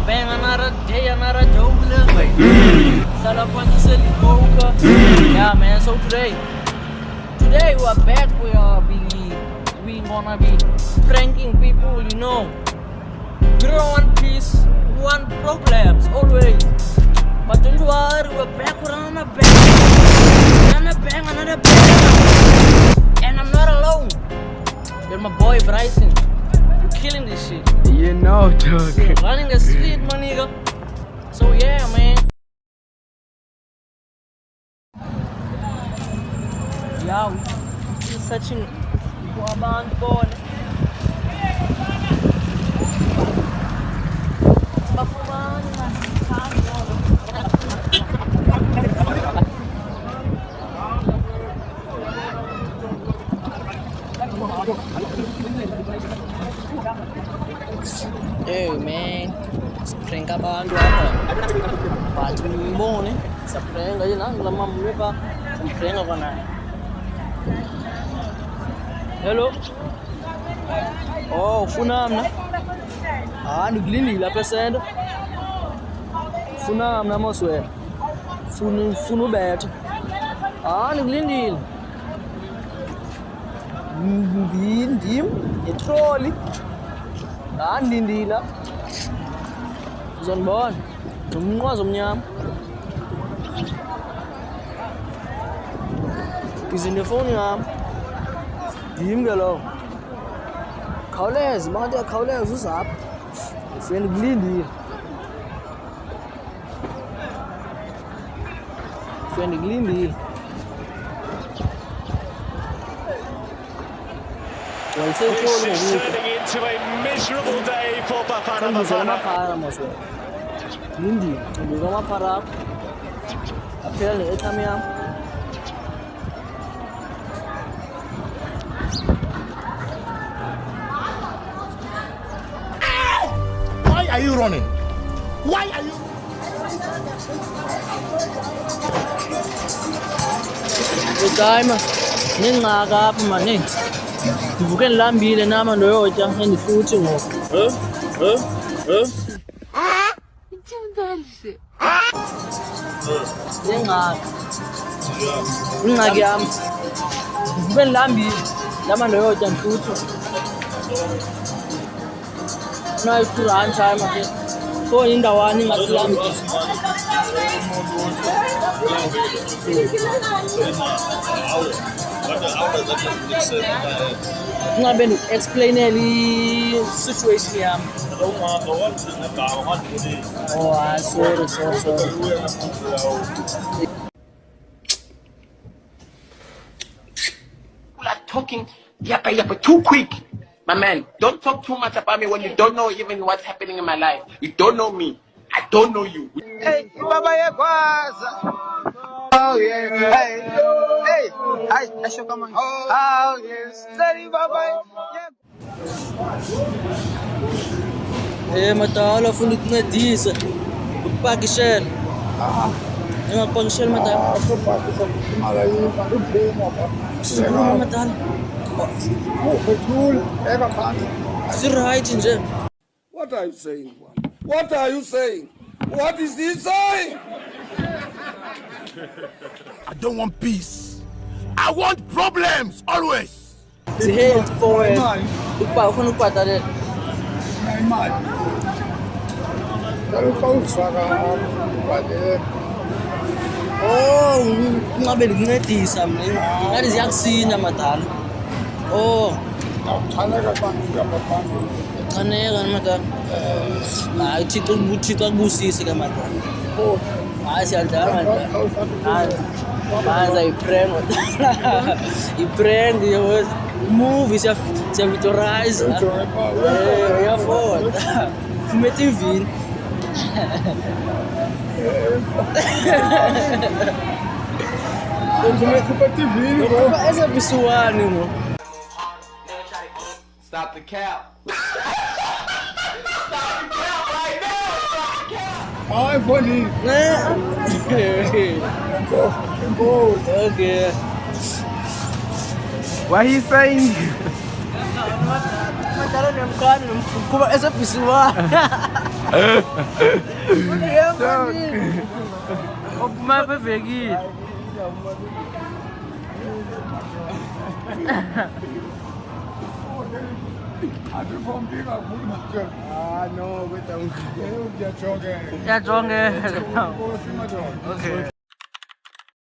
bang another day, another joke. Silly poker. Yeah, man. So today we are back. We gonna be pranking people, you know. We don't want peace, we want problems always. But don't you worry, we're back with another bang, another bang. And I'm not alone. You're my boy Bryson. We're killing this shit. You know, dog. We're running the street, my nigga. So yeah, man. Yeah, we're searching for a band phone. Hey man, prank abantu apa? Bathi nimbone, saprank aja na, lama mlepa, prank apa na? Hello. Oh, ufuna mna? Ndikulindile lapha esento. Ufuna mna moswe. Ufuna ubetha. Ndikulindile. Ndim itroli. Ndindila. Uzonibona. Nomnqwazi omnyama. Izinto efoni yami. Ndim ke lo. Khawuleza, bantu yakhawuleza uzapha. Ufuna kulindile. Ufuna kulindile. Turning into a miserable day for Bafana Bafana. Lindile, ngikoma phara. Aphela ne-airtime yami. Why are you running? Why are you? Time, ningaka apha mani. Ndivuke ndilambile nama ndoyotya endifuthi ngoku. Ingxaki yam. Ndivuke ndilambile nama ndoyotya ndifuthi. Nayi-run time ke. So indawana ingasilambile. Ngabe explainele i-situation yami. Sorry. Like talking yappa too quick. My man, don't talk too much about me when you don't know even what's happening in my life. You don't know me. I don't know you. Hey, Baba Yekwaza. Oh yeah, hey, I show come on. Oh yes, steady Baba. Matalo ufuna ukuncedisa. Ukupakishela. Ngingakupakishela matalo. Matalo. Right nje. What are you saying? What are you saying? What is he saying? I don't want peace. I want problems always. Hey, for ufuna ukubhatalela. Imali. Ngabe ndikuncedisa mina. Ngathi ziyakusinda madala. Chaneka madala. Hayi Thixo akubusise ke madala. Hayi siyadlala madala. Hayi i-prank madala. I-prank movie siyavictorize. Uyafona. Fume TV. Essa pessoa, no. Stop the cap. Stop the cap right now. Stop the cap. Ai, funny. Okay. What he saying? mkani kuba SABC wa. Ophuma bevekile. Ah no, wait, Yeah, Jonge. Okay.